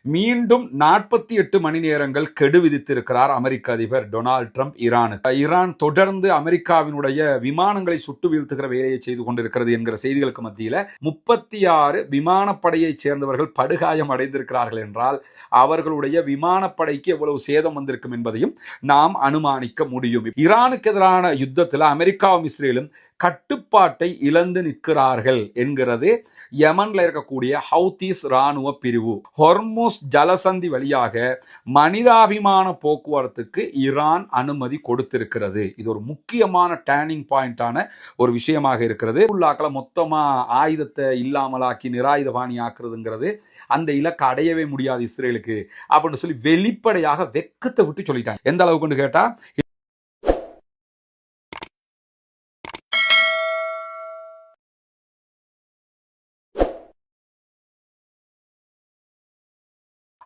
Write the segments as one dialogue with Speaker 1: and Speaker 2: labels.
Speaker 1: மீண்டும் 48 மணி நேரங்கள் கெடு விதித்திருக்கிறார் அமெரிக்க அதிபர் டொனால்ட் ட்ரம்ப் ஈரானுக்கு. ஈரான் தொடர்ந்து அமெரிக்காவினுடைய விமானங்களை சுட்டு வீழ்த்துகிற வேலையை செய்து கொண்டிருக்கிறது என்கிற செய்திகளுக்கு மத்தியில் 36 விமானப்படையைச் சேர்ந்தவர்கள் படுகாயம் அடைந்திருக்கிறார்கள் என்றால் அவர்களுடைய விமானப்படைக்கு எவ்வளவு சேதம் வந்திருக்கும் என்பதையும் நாம் அனுமானிக்க முடியும். ஈரானுக்கு எதிரான யுத்தத்தில் அமெரிக்காவும் இஸ்ரேலும் கட்டுப்பாட்டை இழந்து நிற்கிறார்கள் என்கிறது யமன்ல இருக்கக்கூடிய ஹவுதீஸ் ராணுவ பிரிவு. ஹொர்முஸ் ஜலசந்தி வழியாக மனிதாபிமான போக்குவரத்துக்கு ஈரான் அனுமதி கொடுத்திருக்கிறது. இது ஒரு முக்கியமான டேர்னிங் பாயிண்டான ஒரு விஷயமாக இருக்கிறது. உள்ளாக்களை மொத்தமா ஆயுதத்தை இல்லாமலாக்கி நிராயுதபாணி ஆக்குறதுங்கிறது அந்த இலக்கை அடையவே முடியாது இஸ்ரேலுக்கு அப்படின்னு சொல்லி வெளிப்படையாக வெக்கத்தை விட்டு சொல்லிட்டாங்க. எந்த அளவுக்கு கேட்டா,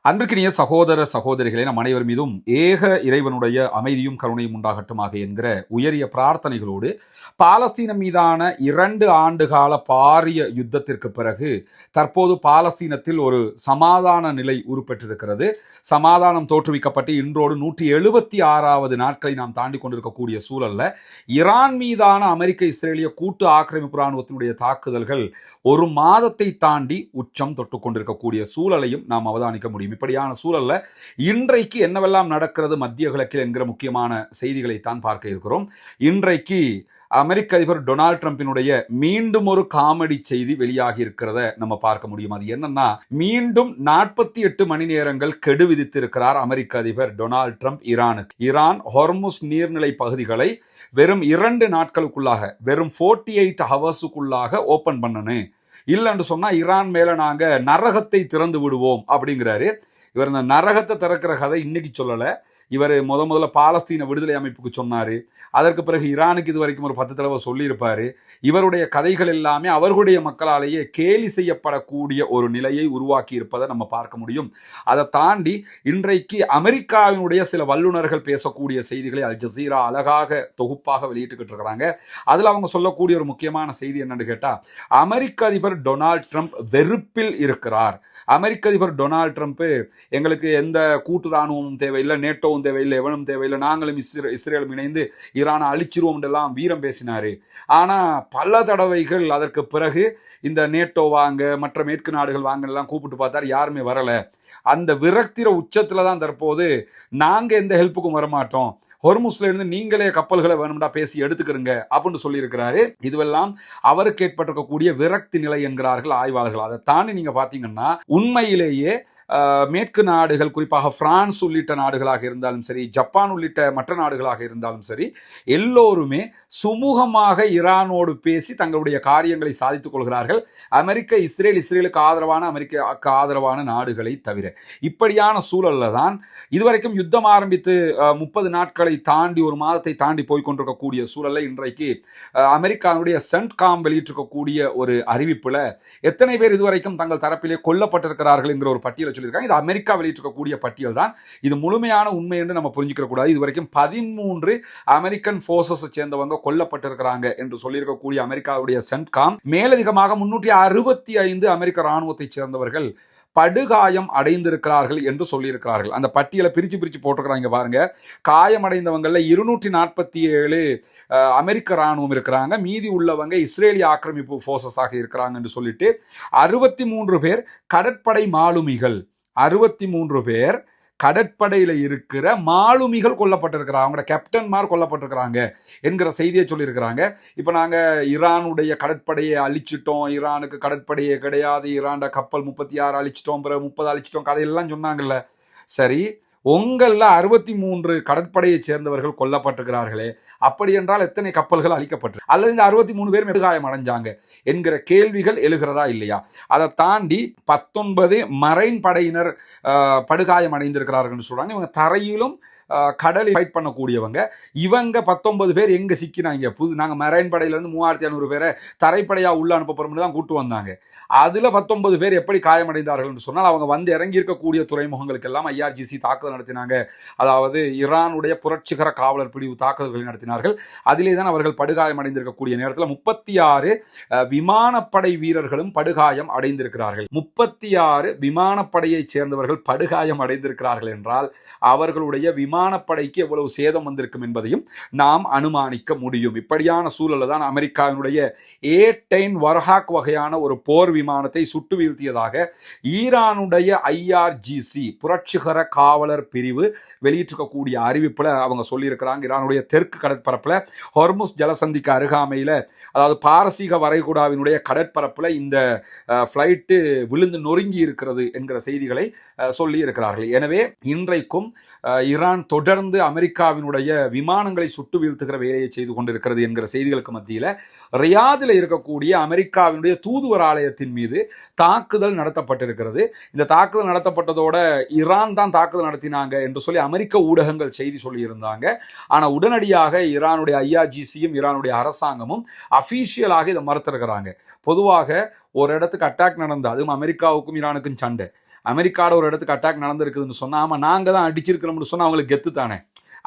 Speaker 1: அன்றுக்கினிய சகோதர சகோதரிகளே, நம் அனைவர் மீதும் ஏக இறைவனுடைய அமைதியும் கருணையும் உண்டாகட்டுமாக என்கிற உயரிய பிரார்த்தனைகளோடு பாலஸ்தீனம் மீதான 2 ஆண்டுகால பாரிய யுத்தத்திற்கு பிறகு தற்போது பாலஸ்தீனத்தில் ஒரு சமாதான நிலை உருப்பெற்றிருக்கிறது. சமாதானம் தோற்றுவிக்கப்பட்டு இன்றோடு 176வது நாட்களை நாம் தாண்டி கொண்டிருக்கக்கூடிய சூழல்ல ஈரான் மீதான அமெரிக்க இஸ்ரேலிய கூட்டு ஆக்கிரமிப்பு இராணுவத்தினுடைய தாக்குதல்கள் ஒரு மாதத்தை தாண்டி உச்சம் தொட்டு கொண்டிருக்கக்கூடிய சூழலையும் நாம் அவதானிக்க முடியும். இப்படியான சூழல்ல இன்றைக்கு என்னவெல்லாம் நடக்கிறது மத்திய கிழக்கில் என்கிற முக்கியமான செய்திகளை தான் பார்க்க இருக்கிறோம். இன்றைக்கு அமெரிக்க அதிபர் டொனால்ட் ட்ரம்பினுடைய மீண்டும் ஒரு காமெடி செய்தி வெளியாகி இருக்கிறத நம்ம பார்க்க முடியும். அது என்னன்னா, மீண்டும் 48 மணி நேரங்கள் கெடு விதித்திருக்கிறார் அமெரிக்க அதிபர் டொனால்ட் ட்ரம்ப் ஈரானுக்கு. ஈரான் ஹொர்முஸ் நீர்நிலை பகுதிகளை வெறும் 2 நாட்களுக்குள்ளாக, வெறும் 48 ஹவர்ஸுக்குள்ளாக ஓபன் பண்ணணும், இல்லைன்னு சொன்னா ஈரான் மேல நாங்க நரகத்தை திறந்து விடுவோம் அப்படிங்கிறாரு. இவர் இந்த நரகத்தை திறக்கிற கதை இன்னைக்கு சொல்லல. இவர் முதல்ல பாலஸ்தீன விடுதலை அமைப்புக்கு சொன்னாரு. அதற்கு பிறகு ஈரானுக்கு இது வரைக்கும் ஒரு 10 தடவை சொல்லியிருப்பாரு. இவருடைய கதைகள் எல்லாமே அவர்களுடைய மக்களாலேயே கேலி செய்யப்படக்கூடிய ஒரு நிலையை உருவாக்கி இருப்பதை நம்ம பார்க்க முடியும். அதை தாண்டி இன்றைக்கு அமெரிக்காவினுடைய சில வல்லுநர்கள் பேசக்கூடிய செய்திகளை அல் ஜசீரா அழகாக தொகுப்பாக வெளியிட்டுக்கிட்டு இருக்கிறாங்க. அதில் அவங்க சொல்லக்கூடிய ஒரு முக்கியமான செய்தி என்னன்னு கேட்டா, அமெரிக்க அதிபர் டொனால்ட் ட்ரம்ப் வெறுப்பில் இருக்கிறார். அமெரிக்க அதிபர் டொனால்ட் ட்ரம்ப் எங்களுக்கு எந்த கூட்டு ராணுவமும் தேவையில்லை, நேட்டோவும் தேவையில்லை, எவனும் தேவையில்லை, நாங்களும் இஸ்ரேலும் இணைந்து ஈரானை அழிச்சிருவோம் எல்லாம் வீரம் பேசினாரு. ஆனா பல தடவைகள் அதற்கு பிறகு இந்த நேட்டோ வாங்க, மற்ற மேற்கு நாடுகள் வாங்க எல்லாம் கூப்பிட்டு பார்த்தாரு, யாருமே வரல. அந்த விரக்திர உச்சத்துல தான் தற்போது நாங்க எந்த ஹெல்ப்புக்கும் வரமாட்டோம், ஹொர்முஸ்ல இருந்து நீங்களே கப்பல்களை வேணும்டா பேசி எடுத்துக்கிறங்க அப்படின்னு சொல்லியிருக்கிறாரு. இதுவெல்லாம் அவருக்கு ஏற்பட்டிருக்கக்கூடிய விரக்தி நிலை என்கிறார்கள் ஆய்வாளர்கள். அதை தாண்டி நீங்க பாத்தீங்கன்னா உண்மையிலேயே மேற்கு நாடுகள், குறிப்பாக பிரான்ஸ் உள்ளிட்ட நாடுகளாக இருந்தாலும் சரி, ஜப்பான் உள்ளிட்ட மற்ற நாடுகளாக இருந்தாலும் சரி, எல்லோருமே சுமூகமாக ஈரானோடு பேசி தங்களுடைய காரியங்களை சாதித்துக் கொள்கிறார்கள். அமெரிக்க இஸ்ரேலுக்கு ஆதரவான, அமெரிக்காவுக்கு ஆதரவான நாடுகளை தவிர. இப்படியான சூழல்ல தான் இதுவரைக்கும் யுத்தம் ஆரம்பித்து 30 நாட்களை தாண்டி, ஒரு மாதத்தை தாண்டி போய்கொண்டிருக்கக்கூடிய சூழல்ல இன்றைக்கு அமெரிக்காவுடைய சென்ட்காம் வெளியிட்டிருக்கக்கூடிய ஒரு அறிவிப்புல எத்தனை பேர் இதுவரைக்கும் தங்கள் தரப்பிலே கொல்லப்பட்டிருக்கிறார்கள் என்கிற ஒரு பட்டியலை சொல்லியிருக்காங்க. இது அமெரிக்கா வெளியிட்டிருக்கக்கூடிய பட்டியல் தான். இது முழுமையான உண்மை என்று நம்ம புரிஞ்சுக்க கூடாது. இதுவரைக்கும் 13 அமெரிக்கன் போர்சஸ் சேர்ந்தவங்க கொல்லப்பட்டிருக்கிறாங்க என்று சொல்லியிருக்கக்கூடிய அமெரிக்காவுடைய சென்ட்காம் மேலதிகமாக 365 அமெரிக்க ராணுவத்தை சேர்ந்தவர்கள் படுகாயம் அடைந்திருக்கிறார்கள் என்று சொல்லியிருக்கிறார்கள். அந்த பட்டியலை பிரிச்சு போட்டிருக்கிறாங்க பாருங்க. காயமடைந்தவங்கள்ல 247 அமெரிக்க ராணுவம் இருக்கிறாங்க, மீதி உள்ளவங்க இஸ்ரேலிய ஆக்கிரமிப்பு போர்சஸாக இருக்கிறாங்க என்று சொல்லிட்டு 63 பேர் கடற்படை மாலுமிகள், 63 பேர் கடற்படையில் இருக்கிற மாலுமிகள் கொல்லப்பட்டிருக்கிறாங்க, அவங்களோட கேப்டன்மார் கொல்லப்பட்டிருக்கிறாங்க என்கிற செய்தியை சொல்லியிருக்கிறாங்க. இப்போ நாங்கள் ஈரானுடைய கடற்படையை அழிச்சிட்டோம், ஈரானுக்கு கடற்படையே கிடையாது, ஈரான் கப்பல் 36 அழிச்சிட்டோம், பிறகு 30 அழிச்சிட்டோம், கதையெல்லாம் சொன்னாங்கல்ல. சரி, உங்களில் 63 கடற்படையை சேர்ந்தவர்கள் கொல்லப்பட்டிருக்கிறார்களே, அப்படி என்றால் எத்தனை கப்பல்கள் அழிக்கப்பட்டு, அல்லது இந்த 63 பேர் மெடுகாயம் அடைஞ்சாங்க என்கிற கேள்விகள் எழுகிறதா இல்லையா? அதை தாண்டி 19 மரைன் படையினர் படுகாயம் அடைந்திருக்கிறார்கள் சொல்றாங்க. இவங்க தரையிலும் கடலில் ஃபைட் பண்ணக்கூடியவங்க. இவங்க 19 பேர் எங்க சிக்கினாங்க? நாங்க மெரைன் படையில இருந்து 3500 பேரை தரைப்படையா உள்ள அனுப்ப போறோம்னு தான் கூட்டு வந்தாங்க. அதுல 19 பேர் எப்படி காயமடைந்தார்கள் என்று சொன்னால், அவங்க வந்து இறங்கி இருக்கக்கூடிய துறைமுகங்களுக்கு எல்லாம் ஐஆர்ஜிசி தாக்குதல் நடத்தினாங்க. அதாவது ஈரானுடைய புரட்சிகர காவலர் பிரிவு தாக்குதல்களை நடத்தினார்கள். அதிலே தான் அவர்கள் படுகாயம் அடைந்திருக்கக்கூடிய நேரத்தில் 36 விமானப்படை வீரர்களும் படுகாயம் அடைந்திருக்கிறார்கள். 36 விமானப்படையைச் சேர்ந்தவர்கள் படுகாயம் அடைந்திருக்கிறார்கள் என்றால் அவர்களுடைய விமானப்படைக்கு எவ்வளவு சேதம் வந்திருக்கும் என்பதையும் நாம் அனுமானிக்க முடியும். இப்படியான சூழலில் தான் அமெரிக்காவினுடைய A-10 வர்ஹாக் வகையான ஒரு போர் விமானத்தை சுட்டு வீழ்த்தியதாக ஈரானுடைய ஐஆர்ஜிசி புரட்சிகர காவலர் பிரிவு வெளியிட்டிருக்கக்கூடிய அறிவிப்புல அவங்க சொல்லியிருக்கிறாங்க. ஈரானுடைய தெற்கு கடற்பரப்புல ஹொர்முஸ் ஜலசந்திக்கு அருகாமையில, அதாவது பாரசீக வரைகுடாவினுடைய கடற்பரப்புல இந்த ஃபிளைட்டு விழுந்து நொறுங்கி இருக்கிறது என்கிற செய்திகளை சொல்லி இருக்கிறார்கள். எனவே இன்றைக்கும் ஈரான் தொடர்ந்து அமெரிக்காவினுடைய விமானங்களை சுட்டு வீழ்த்துகிற வேலையை செய்து கொண்டிருக்கிறது என்கிற செய்திகளுக்கு மத்தியில் ரியாதில் இருக்கக்கூடிய அமெரிக்காவினுடைய தூதுவர் ஆலயத்தின் மீது தாக்குதல் நடத்தப்பட்டிருக்கிறது. இந்த தாக்குதல் நடத்தப்பட்டதோட ஈரான் தான் தாக்குதல் நடத்தினாங்க என்று சொல்லி அமெரிக்க ஊடகங்கள் செய்தி சொல்லியிருந்தாங்க. ஆனால் உடனடியாக ஈரானுடைய ஐஆர்ஜிசியும் ஈரானுடைய அரசாங்கமும் அஃபீஷியலாக இதை மறுத்திருக்கிறாங்க. பொதுவாக ஒரு இடத்துக்கு அட்டாக் நடந்தது, அதுவும் அமெரிக்காவுக்கும் ஈரானுக்கும் சண்டை. அமெரிக்காவோட ஒரு இடத்துக்கு அட்டாக் நடந்திருக்குதுன்னு சொன்னா, ஆமா நாங்க தான் அடிச்சிருக்கிறோம்னு சொன்னா அவங்களுக்கு கெத்து தானே,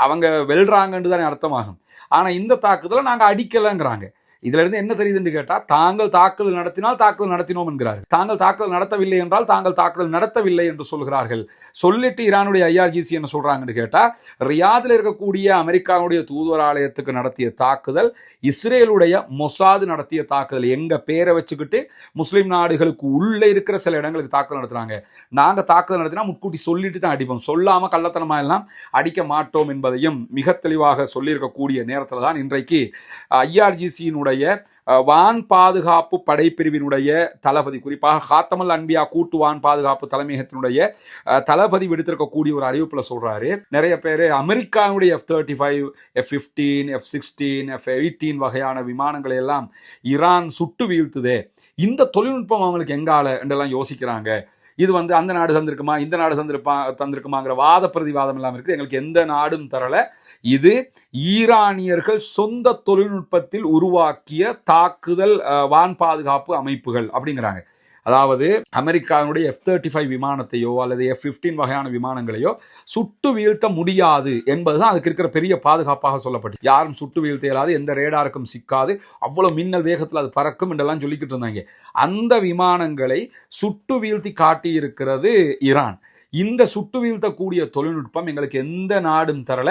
Speaker 1: அவங்க வெல்றாங்கன்னு தானே அர்த்தமாகும். ஆனா இந்த தாக்குதலை நாங்க அடிக்கலைங்கிறாங்க. இதுல இருந்து என்ன தெரியுதுன்னு கேட்டா, தாங்கள் தாக்குதல் நடத்தினால் தாக்குதல் நடத்தினோம் என்கிறார்கள். தாங்கள் தாக்குதல் நடத்தவில்லை என்றால் தாங்கள் தாக்குதல் நடத்தவில்லை என்று சொல்கிறார்கள். சொல்லிட்டு ஈரானுடைய ஐஆர்ஜிசி என்ன சொல்றாங்கன்னு கேட்டா, ரியாதில் இருக்கக்கூடிய அமெரிக்காவுடைய தூதுவர் ஆலயத்துக்கு நடத்திய தாக்குதல் இஸ்ரேலுடைய மொசாது நடத்திய தாக்குதல். எங்க பேரை வச்சுக்கிட்டு முஸ்லிம் நாடுகளுக்கு உள்ள இருக்கிற சில இடங்களுக்கு தாக்குதல் நடத்துறாங்க. நாங்க தாக்குதல் நடத்தினா முன்கூட்டி சொல்லிட்டு தான் அடிப்போம், சொல்லாம கள்ளத்தனமா எல்லாம் அடிக்க மாட்டோம் என்பதையும் மிக தெளிவாக சொல்லியிருக்கக்கூடிய நேரத்தில் தான் இன்றைக்கு ஐஆர்ஜிசியினுடைய வான் பாதுகாப்பு படைப்பிரிவினுடைய தளபதி, குறிப்பாக ஹாத்தமல் அன்பியா கூட்டு வான் பாதுகாப்பு தலைமையகத்தினுடைய தளபதி விடுத்திருக்கக்கூடிய ஒரு அறிவிப்புல சொல்றாரு, நிறைய பேர் அமெரிக்காவுடைய F-35, F-15, F-16, F-18 வகையான விமானங்களை எல்லாம் ஈரான் சுட்டு வீழ்த்துதே, இந்த தொழில்நுட்பம் அவங்களுக்கு எங்கால என்றெல்லாம் யோசிக்கிறாங்க. இது வந்து அந்த நாடு தந்திருக்குமா, இந்த நாடு தந்திருக்குமாங்கிற வாத பிரதிவாதம் எல்லாம் இருக்கு. எங்களுக்கு எந்த நாடும் தரல, இது ஈரானியர்கள் சொந்த தொழில்நுட்பத்தில் உருவாக்கிய தாக்குதல் வான் பாதுகாப்பு அமைப்புகள் அப்படிங்கிறாங்க. அதாவது அமெரிக்காவினுடைய F-35 விமானத்தையோ அல்லது F-15 வகையான விமானங்களையோ சுட்டு வீழ்த்த முடியாது என்பதுதான் அதுக்கு இருக்கிற பெரிய பாதுகாப்பாக சொல்லப்பட்டு, யாரும் சுட்டு வீழ்த்த இயலாது, எந்த ரேடாருக்கும் சிக்காது, அவ்வளவு மின்னல் வேகத்தில் அது பறக்கும் என்றெல்லாம் சொல்லிக்கிட்டு இருந்தாங்க. அந்த விமானங்களை சுட்டு வீழ்த்தி காட்டியிருக்கிறது ஈரான். இந்த சுட்டு வீழ்த்தக்கூடிய தொழில்நுட்பம் எங்களுக்கு எந்த நாடும் தரல,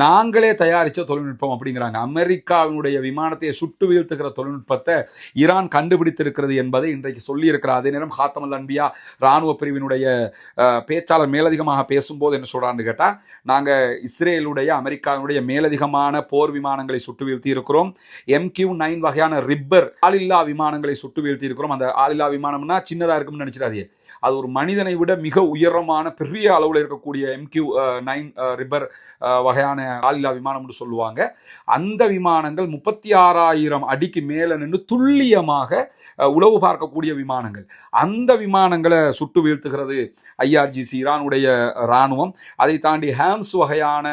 Speaker 1: நாங்களே தயாரித்த தொழில்நுட்பம் அப்படிங்கிறாங்க. அமெரிக்காவினுடைய விமானத்தை சுட்டு வீழ்த்துகிற தொழில்நுட்பத்தை ஈரான் கண்டுபிடித்திருக்கிறது என்பதை இன்றைக்கு சொல்லியிருக்கிறார். அதே நேரம் ஹாத்தமல் அன்பியா இராணுவ பிரிவினுடைய பேச்சாளர் மேலதிகமாக பேசும்போது என்ன சொல்றான்னு கேட்டா, நாங்க இஸ்ரேலுடைய அமெரிக்காவினுடைய மேலதிகமான போர் விமானங்களை சுட்டு வீழ்த்தி இருக்கிறோம். MQ-9 வகையான ரிப்பர் ஆளில்லா விமானங்களை சுட்டு வீழ்த்தி இருக்கிறோம். அந்த ஆளில்லா விமானம்னா சின்னதா இருக்கும்னு நினைச்சிடாதே, அது ஒரு மனிதனை விட மிக உயரமான பெரிய அளவில் இருக்கக்கூடிய MQ-9 ரிப்பர் வகையான ஆளில்லா விமானம்னு சொல்லுவாங்க. அந்த விமானங்கள் 36,000 அடிக்கு மேல நின்று துல்லியமாக உளவு பார்க்கக்கூடிய விமானங்கள். அந்த விமானங்களை சுட்டு வீழ்த்துகிறது ஐஆர்ஜிசி ஈரானுடைய இராணுவம். அதை தாண்டி ஹேம்ஸ் வகையான,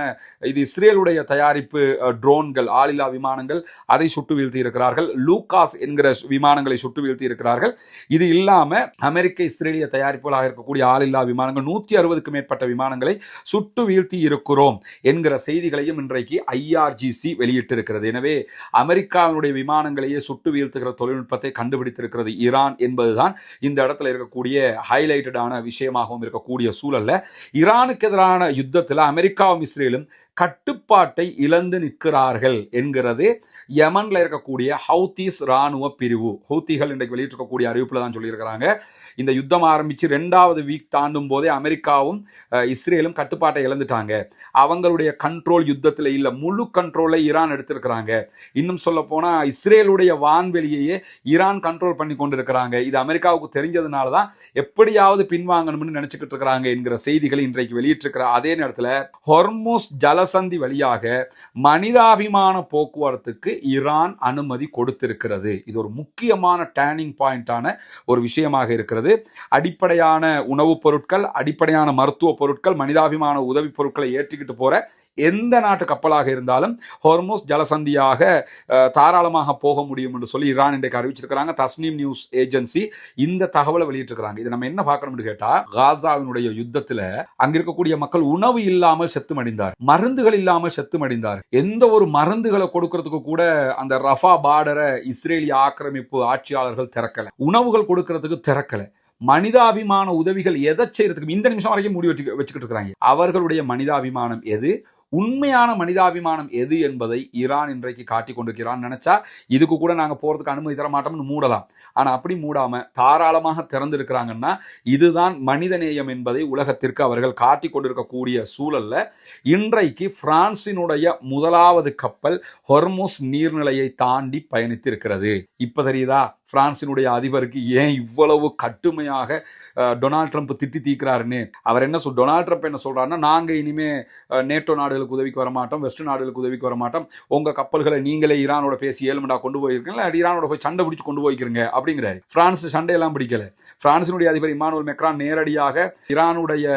Speaker 1: இது இஸ்ரேலுடைய தயாரிப்பு ட்ரோன்கள், ஆளில்லா விமானங்கள், அதை சுட்டு வீழ்த்தி இருக்கிறார்கள். லூகாஸ் என்கிற விமானங்களை சுட்டு வீழ்த்தி இருக்கிறார்கள். இது இல்லாம அமெரிக்க இஸ்ரேலிய தயாரிப்புகளாக இருக்கக்கூடிய ஆளில்லா விமானங்கள் 160க்கு மேற்பட்ட விமானங்களை சுட்டு வீழ்த்தி இருக்கிறோம் என்கிற செய்திகளையும் இன்றைக்கு ஐஆர்ஜிசி வெளியிட்டிருக்கிறது. எனவே அமெரிக்காவினுடைய விமானங்களையே சுட்டு வீழ்த்துகிற தொழில்நுட்பத்தை கண்டுபிடித்திருக்கிறது ஈரான் என்பதுதான் இந்த இடத்துல இருக்கக்கூடிய ஹைலைட்டடான விஷயமாகவும் இருக்கக்கூடிய சூழல்ல, ஈரானுக்கு எதிரான யுத்தத்தில் அமெரிக்காவும் இஸ்ரேலும் கட்டுப்பாட்டை இழந்து நிற்கிறார்கள் என்கிறது யமன்ல இருக்கக்கூடிய ஹவுதீஸ் ராணுவ பிரிவு. ஹவுதிகள் இன்றைக்கு வெளியிட்டிருக்கக்கூடிய அறிவிப்புல தான் சொல்லியிருக்கிறாங்க, இந்த யுத்தம் ஆரம்பிச்சு 2வது வீக் தாண்டும் போதே அமெரிக்காவும் இஸ்ரேலும் கட்டுப்பாட்டை இழந்துட்டாங்க. அவங்களுடைய கண்ட்ரோல் யுத்தத்தில் இல்ல, முழு கண்ட்ரோலை ஈரான் எடுத்திருக்கிறாங்க. இன்னும் சொல்ல போனா இஸ்ரேலுடைய வான்வெளியையே ஈரான் கண்ட்ரோல் பண்ணி கொண்டிருக்கிறாங்க. இது அமெரிக்காவுக்கு தெரிஞ்சதுனால தான் எப்படியாவது பின்வாங்கணும்னு நினைச்சுக்கிட்டு இருக்கிறாங்க என்கிற செய்திகளை இன்றைக்கு வெளியிட்டிருக்கிற அதே நேரத்தில் ஹொர்முஸ் ஜலசந்தி வழியாக மனிதாபிமான போக்குவரத்துக்கு ஈரான் அனுமதி கொடுத்திருக்கிறது. இது ஒரு முக்கியமான டேர்னிங் பாயிண்டான ஒரு விஷயமாக இருக்கிறது. அடிப்படையான உணவுப் பொருட்கள், அடிப்படையான மருத்துவ பொருட்கள், மனிதாபிமான உதவி பொருட்களை ஏற்றிக்கிட்டு போற எந்த நாட்டு கப்பலாக இருந்தாலும் ஹொர்முஸ் ஜலசந்தியாக தாராளமாக போக முடியும் என்று சொல்லி ஈரான் இன்றைக்கு அறிவிச்சிருக்கிறாங்க. தஸ்னீம் நியூஸ் ஏஜென்சி இந்த தகவலை வெளியிட்டிருக்கிறாங்க. இதை நம்ம என்ன பார்க்கணும்னு கேட்டா, காசாவினுடைய யுத்தத்துல அங்க இருக்கக்கூடிய மக்கள் உணவு இல்லாமல் செத்து மடிந்தார், மருந்துகள் இல்லாமல் செத்து மடிந்தார். எந்த ஒரு மருந்துகளை கொடுக்கறதுக்கு கூட அந்த ரஃபா பார்டரை இஸ்ரேலிய ஆக்கிரமிப்பு ஆட்சியாளர்கள் திறக்கல, உணவுகள் கொடுக்கறதுக்கு திறக்கல. மனிதாபிமான உதவிகள் எதை செய்யறதுக்கு இந்த நிமிஷம் வரைக்கும் மூடி வச்சுக்கிட்டு இருக்கிறாங்க. அவர்களுடைய மனிதாபிமானம் எது, உண்மையான மனிதாபிமானம் எது என்பதை ஈரான் இன்றைக்கு காட்டி கொண்டிருக்கிறான். நினைச்சா இதுக்கு கூட நாங்கள் போறதுக்கு அனுமதி தர மாட்டோம்னு மூடலாம். ஆனால் அப்படி மூடாம தாராளமாக திறந்திருக்கிறாங்கன்னா இதுதான் மனிதநேயம் என்பதை உலகத்திற்கு அவர்கள் காட்டி கொண்டிருக்கக்கூடிய சூழல்ல இன்றைக்கு பிரான்சினுடைய முதலாவது கப்பல் ஹொர்முஸ் நீர்நிலையை தாண்டி பயணித்திருக்கிறது. இப்ப தெரியுதா பிரான்சினுடைய அதிபருக்கு ஏன் இவ்வளவு கட்டுமையாக டொனால்ட் ட்ரம்ப் திட்டி தீக்கிறாருன்னு. அவர் என்ன டொனால்ட் ட்ரம்ப் என்ன சொல்றாருன்னா, நாங்க இனிமே நேட்டோ நாடுகளுக்கு உதவிக்கு வர மாட்டோம், வெஸ்ட் நாடுகளுக்கு உதவிக்கு வர மாட்டோம், உங்க கப்பல்களை நீங்களே ஈரானோட பேசி 7 மணி கொண்டு போயிருக்கீங்களா, ஈரானோட போய் சண்டை பிடிச்சு கொண்டு போய்க்கிறீங்க அப்படிங்கிறாரு. பிரான்ஸ் சண்டையெல்லாம் பிடிக்கல. பிரான்சினுடைய அதிபர் இமானுவேல் மெக்ரான் நேரடியாக ஈரானுடைய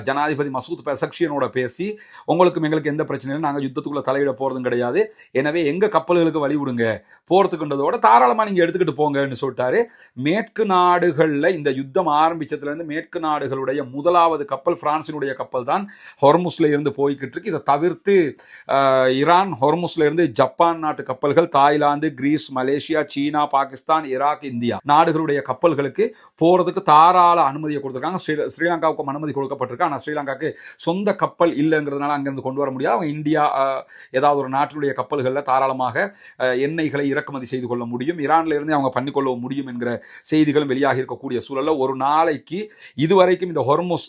Speaker 1: ஜனாதிபதி மசூத் பெசக்ஷியனோட பேசி, உங்களுக்கும் எங்களுக்கு எந்த பிரச்சனையும், நாங்க யுத்தத்துக்குள்ள தலையிட போறதும் கிடையாது, எனவே எங்க கப்பல்களுக்கு வழி விடுங்க, போறதுக்குன்றதோட தாராளமா நீங்க எடுத்துக்கிட்டு போங்கன்னு சொல்லிட்டாரு. மேற்கு நாடுகள்ல இந்த யுத்தம் ஆரம்பிச்சதுல இருந்து மேற்கு நாடுகளுடைய முதலாவது கப்பல் பிரான்சினுடைய கப்பல் தான் ஹொர்முஸ்ல இருந்து போய்கிட்டு இருக்கு. இதை தவிர்த்து ஈரான் ஹொர்முஸ்ல இருந்து ஜப்பான் நாட்டு கப்பல்கள், தாய்லாந்து, கிரீஸ், மலேசியா, சீனா, பாகிஸ்தான், ஈராக், இந்தியா நாடுகளுடைய கப்பல்களுக்கு போறதுக்கு தாராள அனுமதியை கொடுத்திருக்காங்க. ஸ்ரீலங்காவுக்கும் அனுமதி கொடுக்கப்பட்டிருக்கு. ஆனால் ஸ்ரீலங்காவுக்கு சொந்த கப்பல் இல்லைங்கிறதுனால அங்கிருந்து கொண்டு வர முடியாது. அவங்க இந்தியா ஏதாவது ஒரு நாட்டினுடைய கப்பல்களில் தாராளமாக எண்ணெய்களை இறக்குமதி செய்து கொள்ள முடியும். ஈரான்ல இருந்து அவங்க பண்ணிக்கொள்ள முடியும் என்கிற செய்திகளும் வெளியாகி இருக்கக்கூடிய சூழல்ல ஒரு நாளைக்கு இதுவரைக்கும் இந்த ஹொர்முஸ்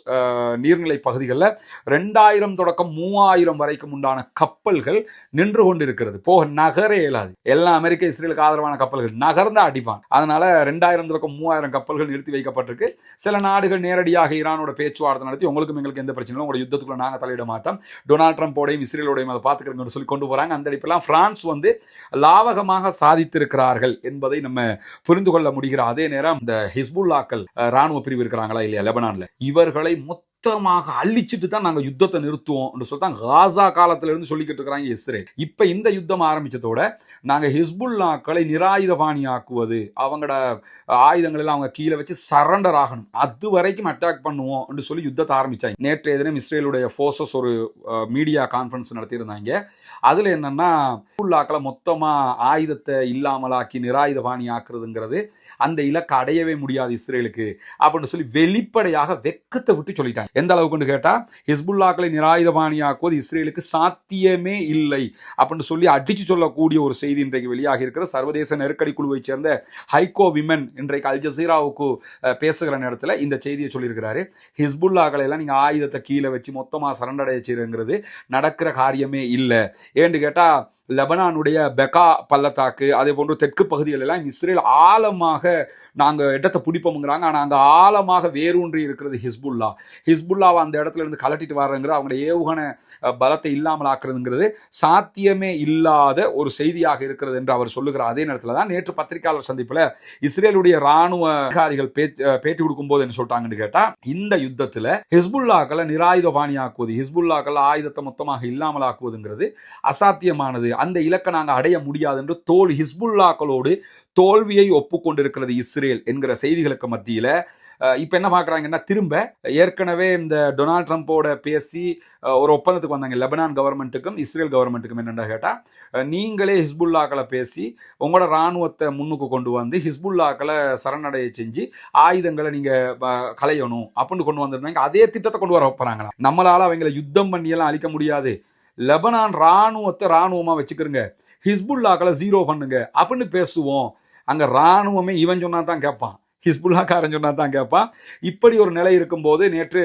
Speaker 1: நீர்நிலை பகுதிகளில் 2000 தொடக்கம் 3000 வரைக்கும் உண்டான கப்பல்கள் நின்று கொண்டிருக்கிறது. போக நகரே இயலாது. எல்லாம் அமெரிக்க இஸ்ரேலுக்கு ஆதரவான கப்பல்கள் நகர்ந்தா அடிப்பான். அதனால 2000 தொடக்கம் 3000 கப்பல்கள் நிறுத்தி வைக்கப்பட்டிருக்கு. சில நாடுகள் நேரடியாக ஈரானோட பேச்சுவார்த்தை நடத்தி, உங்களுக்கும் எங்களுக்கு எந்த பிரச்சனையும், உங்களோட யுத்தத்துக்குள்ள நாங்கள் தலையிட மாட்டோம், டொனால்ட் ட்ரம்போடையும் இஸ்ரேலோடையும் அதை பார்த்துக்கிறோம்னு சொல்லி கொண்டு போறாங்க. அந்த அடிப்பெல்லாம் பிரான்ஸ் லாவகமாக சாதித்திருக்கிறார்கள் என்பதை நம்ம புரிந்து கொள்ள முடிகிற அதே நேரம், இந்த ஹிஸ்புல்லாக்கள் ராணுவ பிரிவு இருக்கிறாங்களா இல்லையா லெபனான்ல, இவர்களை மொத்தமாக அழிச்சிட்டு தான் நாங்க யுத்தத்தை நிறுத்துவோம் சொல்லிட்டு காசா காலத்துல இருந்து சொல்லிக்கிட்டு இருக்கிறாங்க இஸ்ரேல். இப்ப இந்த யுத்தம் ஆரம்பிச்சதோட நாங்க ஹிஸ்புல்லாக்களை நிராயுதபாணியாக்குவது, அவங்களோட ஆயுதங்கள் எல்லாம் அவங்க கீழே வச்சு சரண்டர் ஆகணும், அது வரைக்கும் அட்டாக் பண்ணுவோம் சொல்லி யுத்தத்தை ஆரம்பிச்சாங்க. நேற்றைய தினம் இஸ்ரேலுடைய போர்சஸ் ஒரு மீடியா கான்ஃபரன்ஸ் நடத்தியிருந்தாங்க. அதுல என்னன்னா, ஹிஸ்புல்லாக்களை மொத்தமா ஆயுதத்தை இல்லாமலாக்கி நிராயுதபாணி ஆக்குறதுங்கிறது அந்த இலக்கை அடையவே முடியாது இஸ்ரேலுக்கு அப்படின்னு சொல்லி வெளிப்படையாக வெக்கத்தை விட்டு சொல்லிட்டாங்க. எந்த அளவுக்கு கேட்டா, ஹிஸ்புல்லாக்களை நிராயுதபாணியாக்குவது இஸ்ரேலுக்கு சாத்தியமே இல்லை அப்படின்னு சொல்லி அடிச்சு சொல்லக்கூடிய ஒரு செய்தி இன்றைக்கு வெளியாகி இருக்கிற சர்வதேச நெருக்கடி குழுவை சேர்ந்த ஹைகோ விமன் இன்றைக்கு அல் ஜசீராவுக்கு பேசுகிற நேரத்தில் இந்த செய்தியை சொல்லியிருக்கிறாரு. ஹிஸ்புல்லாக்களை எல்லாம் நீங்க ஆயுதத்தை கீழே வச்சு மொத்தமா சரண்டடைய செய்யுங்கிறது நடக்கிற காரியமே இல்லை. ஏன்னு கேட்டா, லெபனானுடைய பெகா பள்ளத்தாக்கு, அதே போன்று தெற்கு பகுதிகள் எல்லாம் இஸ்ரேல் ஆழமாக நாங்க இடத்தை பிடிப்போம்ங்கிறாங்க. ஆனா அங்க ஆழமாக வேரூன்றி இருக்கிறது ஹிஸ்புல்லாவை அந்த இடத்துல இருந்து கலட்டிட்டு வர்றங்கிறது, அவங்க ஏவுகணை பலத்தை இல்லாமல் ஆக்குறதுங்கிறது சாத்தியமே இல்லாத ஒரு செய்தியாக இருக்கிறது என்று அவர் சொல்லுகிற அதே நேரத்தில் தான் நேற்று பத்திரிகையாளர் சந்திப்புல இஸ்ரேலுடைய ராணுவ அதிகாரிகள் பேட்டி கொடுக்கும் போது என்ன சொல்லிட்டாங்கன்னு கேட்டா, இந்த யுத்தத்துல ஹிஸ்புல்லாக்களை நிராயுதபாணியாக்குவது, ஹிஸ்புல்லாக்கள் ஆயுதத்தை மொத்தமாக இல்லாமல் ஆக்குவதுங்கிறது அசாத்தியமானது, அந்த இலக்கை நாங்கள் அடைய முடியாது என்று ஹிஸ்புல்லாக்களோடு தோல்வியை ஒப்புக்கொண்டிருக்கிறது இஸ்ரேல் என்கிற செய்திகளுக்கு மத்தியில இப்ப என்ன பாக்குறாங்கன்னா, திரும்ப ஏற்கனவே இந்த டொனால்ட் ட்ரம்போட பேசி ஒரு ஒப்பந்தத்துக்கு வந்தாங்க லெபனான் கவர்மெண்ட்டுக்கும் இஸ்ரேல் கவர்மெண்ட்டுக்கும். என்னென்ன கேட்டா, நீங்களே ஹிஸ்புல்லாக்களை பேசி உங்களோட ராணுவத்தை முன்னுக்கு கொண்டு வந்து ஹிஸ்புல்லாக்களை சரணடைய செஞ்சு ஆயுதங்களை நீங்க களையணும் அப்படின்னு கொண்டு வந்திருந்தாங்க. அதே திட்டத்தை கொண்டு வர வைப்பாங்களா, நம்மளால அவங்களை யுத்தம் பண்ணியெல்லாம் அழிக்க முடியாது, லெபனான் ராணுவத்தை ராணுவமா வச்சுக்கிறங்க, ஹிஸ்புல்லாக்களை 0 பண்ணுங்க அப்படின்னு பேசுவோம். அங்க ராணுவமே இவன் சொன்னா தான் கேட்பான், ஹிஸ்புல்லாக்காரன் சொன்னா தான் கேட்பான். இப்படி ஒரு நிலை இருக்கும்போது நேற்று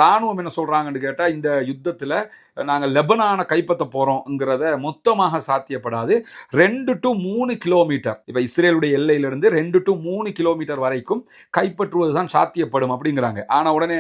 Speaker 1: ராணுவம் என்ன சொல்றாங்கன்னு கேட்டா, இந்த யுத்தத்துல நாங்கள் லெபனானை கைப்பற்ற போகிறோங்கிறத மொத்தமாக சாத்தியப்படாது. 2 to 3 கிலோமீட்டர், இப்போ இஸ்ரேலுடைய எல்லையிலிருந்து 2 to 3 கிலோமீட்டர் வரைக்கும் கைப்பற்றுவது தான் சாத்தியப்படும் அப்படிங்கிறாங்க. ஆனால் உடனே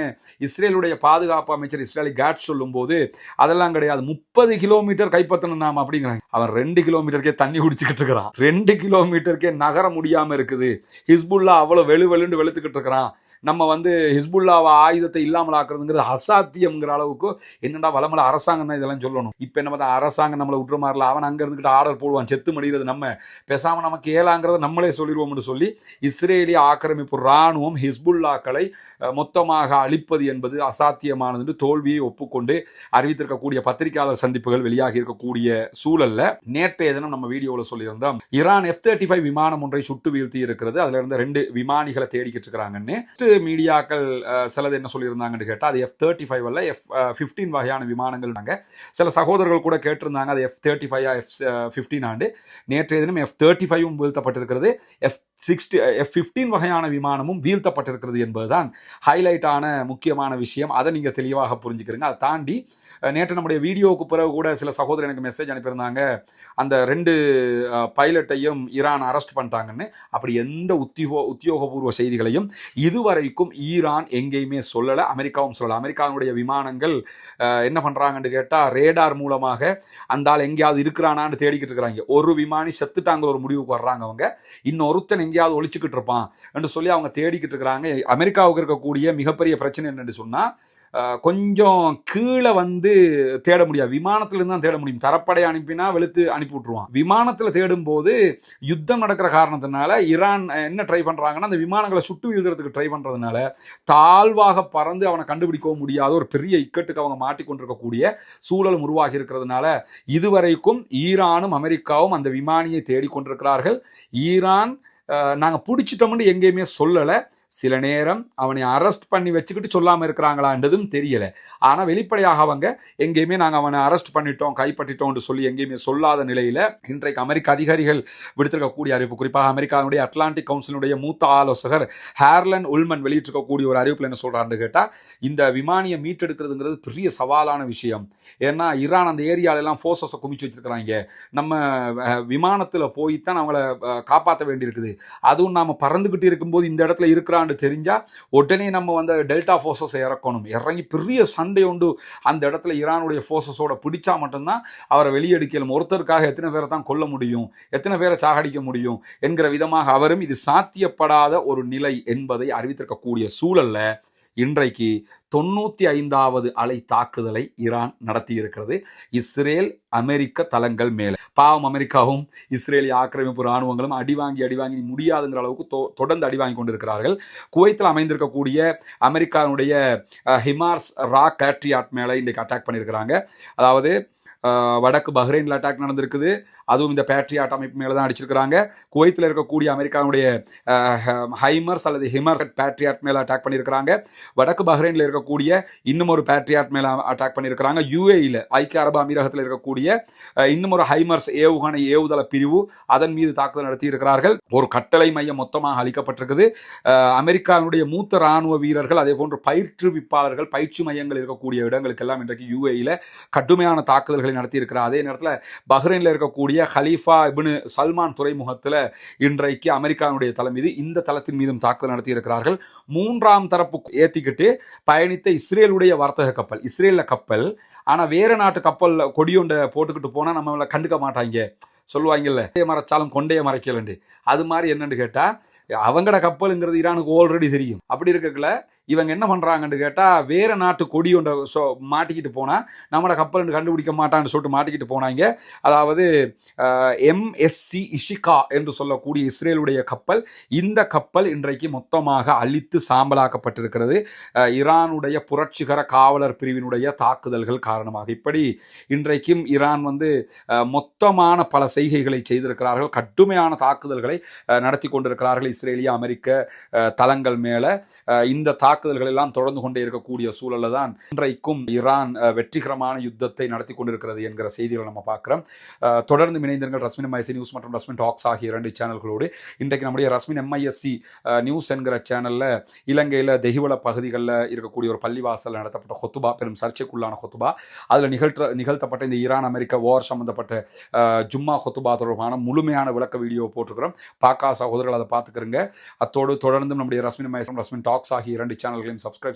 Speaker 1: இஸ்ரேலுடைய பாதுகாப்பு அமைச்சர் இஸ்ரேலி காட் சொல்லும்போது அதெல்லாம் கிடையாது, 30 கிலோமீட்டர் கைப்பற்றணும் நாம அப்படிங்கிறாங்க. அவன் 2 கிலோமீட்டருக்கே தண்ணி குடிச்சுக்கிட்டு இருக்கிறான், 2 கிலோமீட்டருக்கே நகர முடியாமல் இருக்குது. ஹிஸ்புல்லா அவ்வளோ வெளுவெளுன்னு வெளுத்துக்கிட்டு இருக்கிறான். நம்ம ஹிஸ்புல்லாவை ஆயுதத்தை இல்லாமல் ஆக்குறதுங்கிறது அசாத்தியம்ங்கிற அளவுக்கு என்னடா வளமல அரசாங்கம் தான் இதெல்லாம் சொல்லணும். இப்போ என்ன பார்த்தா அரசாங்கம் நம்மளை விட்டுற மாதிரில, அவன் அங்கே இருந்துக்கிட்டு ஆர்டர் போடுவான், செத்து மடிகிறது நம்ம பேசாமல் நமக்கு ஏலாங்கிறத நம்மளே சொல்லிடுவோம்னு சொல்லி இஸ்ரேலிய ஆக்கிரமிப்பு இராணுவம் ஹிஸ்புல்லாக்களை மொத்தமாக அழிப்பது என்பது அசாத்தியமானது என்று தோல்வியை ஒப்புக்கொண்டு அறிவித்திருக்கக்கூடிய பத்திரிகையாளர் சந்திப்புகள் வெளியாகி இருக்கக்கூடிய சூழல்ல நேற்றைய தினம் நம்ம வீடியோவில் சொல்லியிருந்தோம், ஈரான் F-35 விமானம் ஒன்றை சுட்டு வீழ்த்தி இருக்கிறது, அதுல இருந்து 2 விமானிகளை தேடிக்கிட்டு இருக்கிறாங்கன்னு. மீடியாக்கள் சிலது என்ன சொல்லியிருந்தாங்கன்னு கேட்டால் அது F-35 அல்ல F-15 வகையான விமானங்கள். சில சகோதரர்கள் கூட கேட்டிருந்தாங்க அது F-35 F-15 ஆண்டு. நேற்றைய தினம் F-35ம் வீழ்த்தப்பட்டிருக்கிறது, F-15 வகையான விமானமும் வீழ்த்தப்பட்டிருக்கிறது என்பதுதான் ஹைலைட்டான முக்கியமான விஷயம். அதை நீங்கள் தெளிவாக புரிஞ்சுக்கிறீங்க. அதை தாண்டி நேற்று நம்முடைய வீடியோவுக்கு பிறகு கூட சில சகோதரர் எனக்கு மெசேஜ் அனுப்பியிருந்தாங்க, அந்த 2 பைலட்டையும் ஈரான் அரெஸ்ட் பண்ணிட்டாங்கன்னு. அப்படி எந்த உத்தியோகபூர்வ செய்திகளையும் இதுவரைக்கும் ஈரான் எங்கேயுமே சொல்லலை, அமெரிக்காவும் சொல்லலை. அமெரிக்காவுடைய விமானங்கள் என்ன பண்ணுறாங்கன்னு கேட்டால் ரேடார் மூலமாக அந்த ஆள் எங்கேயாவது இருக்கிறானான்னு தேடிக்கிட்டு இருக்கிறாங்க. ஒரு விமானி செத்துட்டாங்கிற ஒரு முடிவுக்கு வர்றாங்க அவங்க, இன்னொருத்தன் எங்கேயாவது ஒழிச்சுக்கிட்டு இருப்பான் என்று சொல்லி அவங்க தேடிக்கிட்டு இருக்கிறாங்க. அமெரிக்காவுக்கு இருக்கக்கூடிய மிகப்பெரிய பிரச்சனை என்னன்னு சொன்னால் கொஞ்சம் கீழே தேட முடியாது, விமானத்திலிருந்து தான் தேட முடியும். தரப்படை அனுப்பினா வெளுத்து அனுப்பி விட்டுருவான். விமானத்தில் தேடும் போது யுத்தம் நடக்கிற காரணத்தினால ஈரான் என்ன ட்ரை பண்ணுறாங்கன்னா அந்த விமானங்களை சுட்டு வீழ்றதுக்கு ட்ரை பண்ணுறதுனால தாழ்வாக பறந்து அவனை கண்டுபிடிக்கவும் முடியாத ஒரு பெரிய இக்கட்டுக்கு அவங்க மாட்டிக்கொண்டிருக்கக்கூடிய சூழல் உருவாகி இருக்கிறதுனால இதுவரைக்கும் ஈரானும் அமெரிக்காவும் அந்த விமானியை தேடிக்கொண்டிருக்கிறார்கள். ஈரான் நாங்கள் பிடிச்சிட்டோம்னு எங்கேயுமே சொல்லலை. சில நேரம் அவனை அரெஸ்ட் பண்ணி வச்சுக்கிட்டு சொல்லாமல் இருக்கிறாங்களான்றதும் தெரியலை. ஆனால் வெளிப்படையாக அவங்க எங்கேயுமே நாங்கள் அவனை அரெஸ்ட் பண்ணிட்டோம் கைப்பற்றிட்டோம்னு சொல்லி எங்கேயுமே சொல்லாத நிலையில் இன்றைக்கு அமெரிக்க அதிகாரிகள் விடுத்திருக்கக்கூடிய அறிவிப்பு, குறிப்பாக அமெரிக்காவுடைய அட்லாண்டிக் கவுன்சிலுடைய மூத்த ஆலோசகர் ஹேர்லன் உல்மன் வெளியிட்டிருக்கக்கூடிய ஒரு அறிவிப்பில் என்ன சொல்கிறான்னு கேட்டால், இந்த விமானியை மீட்டெடுக்கிறதுங்கிறது பெரிய சவாலான விஷயம். ஏன்னா ஈரான் அந்த ஏரியாலெல்லாம் ஃபோர்ஸஸை குமிச்சு வச்சிருக்கிறாங்க. நம்ம விமானத்தில் போய்த்தான் அவங்கள காப்பாற்ற வேண்டியிருக்குது. அதுவும் நாம் பறந்துக்கிட்டு இருக்கும்போது இந்த இடத்துல இருக்கிறான் தெரிஞ்சா உடனே நம்ம டெல்டா ஃபோர்ஸஸ் இறக்கணும். இறங்கி பெரிய சண்டை உண்டு அந்த இடத்துல ஈரானுடைய ஃபோர்ஸஸோட பிடிச்சா மட்டும்தான் அவரை வெளியெடுக்கலும். ஒருத்தருக்காக எத்தனை பேரை தான் கொல்ல முடியும், எத்தனை பேரை சாகடிக்க முடியும் என்கிற விதமாக அவரும் இது சாத்தியப்படாத ஒரு நிலை என்பதை அறிவித்திருக்கக்கூடிய சூழல்ல இன்றைக்கு 95வது அலை தாக்குதலை ஈரான் நடத்தி இருக்கிறது இஸ்ரேல் அமெரிக்க தளங்கள் மேலே. பாவம் அமெரிக்காவும் இஸ்ரேலிய ஆக்கிரமிப்பு இராணுவங்களும் அடிவாங்கி முடியாதுங்கிற அளவுக்கு தொடர்ந்து அடிவாங்கி கொண்டிருக்கிறார்கள். குவைத்தில் அமைந்திருக்கக்கூடிய அமெரிக்காவுடைய ஹிமார்ஸ் ராக் பேட்ரியாட் மேலே இன்றைக்கு அட்டாக் பண்ணியிருக்கிறாங்க. அதாவது வடக்கு பஹ்ரைனில் அட்டாக் நடந்திருக்குது, அதுவும் இந்த பேட்ரியாட் அமைப்பு மேலே தான் அடிச்சிருக்கிறாங்க. குவைத்தில் இருக்கக்கூடிய அமெரிக்காவுடைய ஹைமர்ஸ் அல்லது ஹிமர்ஸ் பேட்ரியாட் மேலே அட்டாக் பண்ணியிருக்கிறாங்க. வடக்கு பஹ்ரைனில் இருக்கக்கூடிய இன்னும் ஒரு பேட்ரியாட் மேலே அட்டாக் பண்ணியிருக்கிறாங்க. யுஏஇல ஐக்கிய அரபு அமீரகத்தில் இருக்கக்கூடிய இன்னும் ஒரு ஹைமர்ஸ் ஏவுகணை ஏவுதள பிரிவு அதன் மீது தாக்குதல் நடத்தி இருக்கிறார்கள். ஒரு கட்டளை மையம் மொத்தமாக அளிக்கப்பட்டிருக்குது. அமெரிக்காவுடைய மூத்த இராணுவ வீரர்கள் அதே போன்று பயிற்றுவிப்பாளர்கள் பயிற்சி மையங்கள் இருக்கக்கூடிய இடங்களுக்கெல்லாம் இன்றைக்கு யுஏஇல கடுமையான தாக்குதல்களை நடத்தி இருக்கிறார். அதே நேரத்தில் பஹ்ரைனில் இருக்கக்கூடிய ஹலீஃபா இப்னு சல்மான் துறைமுகத்தில் இன்றைக்கு அமெரிக்காவுடைய தளம் மீது இந்த தளத்தின் மீதும் தாக்குதல் நடத்தி இருக்கிறார்கள். 3ஆம் தரப்பு ஏற்றிக்கிட்டு பயணித்த இஸ்ரேலுடைய வர்த்தக கப்பல், இஸ்ரேலில் கப்பல், ஆனால் வேறு நாட்டு கப்பல் கொடியொண்டை போட்டுக்கிட்டு போனால் நம்மளை கண்டுக்க மாட்டாங்க சொல்லுவாங்கல்ல, மறைச்சாலும் கொண்டைய மறைக்கலண்டு. அது மாதிரி என்னன்னு கேட்டால் அவங்களோட கப்பலுங்கிறது ஈரானுக்கு ஆல்ரெடி தெரியும். அப்படி இருக்கல இவங்க என்ன பண்ணுறாங்கன்னு கேட்டால் வேறு நாட்டு கொடி ஒன்றை மாட்டிக்கிட்டு போனால் நம்மளோட கப்பல் கண்டுபிடிக்க மாட்டான்னு சொல்லிட்டு மாட்டிக்கிட்டு போனாங்க. அதாவது MSC இஷிகா என்று சொல்லக்கூடிய இஸ்ரேலுடைய கப்பல், இந்த கப்பல் இன்றைக்கு மொத்தமாக அழித்து சாம்பலாக்கப்பட்டிருக்கிறது ஈரானுடைய புரட்சிகர காவலர் பிரிவினுடைய தாக்குதல்கள் காரணமாக. இப்படி இன்றைக்கும் ஈரான் மொத்தமான பல செய்கைகளை செய்திருக்கிறார்கள், கடுமையான தாக்குதல்களை நடத்தி கொண்டிருக்கிறார்கள் இஸ்ரேலிய அமெரிக்க தளங்கள் மேலே. இந்த தாக்குதல்கள் எல்லாம் தொடர்ந்து கொண்டே இருக்கக்கூடிய சூழல்ல தான் இன்றைக்கும் ஈரான் வெற்றிகரமான யுத்தத்தை நடத்தி கொண்டிருக்கிறது என்கிற செய்திகளை நம்ம பார்க்கிறோம். தொடர்ந்து இணைந்திருங்கள் ரஸ்மின் எம்ஐஎஸ்சி நியூஸ் மற்றும் ரஸ்மின் டாக்ஸ் ஆகிய 2 சேனல்களோடு. இன்றைக்கு நம்முடைய ரஸ்மின் எம்ஐஎஸ்சி நியூஸ் என்கிற சேனல்ல இலங்கையில் தெஹிவல பகுதிகளில் இருக்கக்கூடிய ஒரு பள்ளிவாசல் நடத்தப்பட்ட ஹொத்துபா, பெரும் சர்ச்சைக்குள்ளான ஹொத்துபா, அதில் நிகழ்த்தப்பட்ட இந்த ஈரான் அமெரிக்க வார் சம்பந்தப்பட்ட ஜும்மா ஹொத்துபா தொடர்பான முழுமையான விளக்க வீடியோ போட்டிருக்கிறோம். பாக்கா சகோதரர்கள் அதை பார்த்துக்கிறங்க. அத்தோடு தொடர்ந்து நம்முடைய ரஸ்மின் எம்ஐஎஸ் ரஸ்மின் டாக்ஸ் ஆகிய 2 சேனல்களையும் சப்ஸ்கிரைப்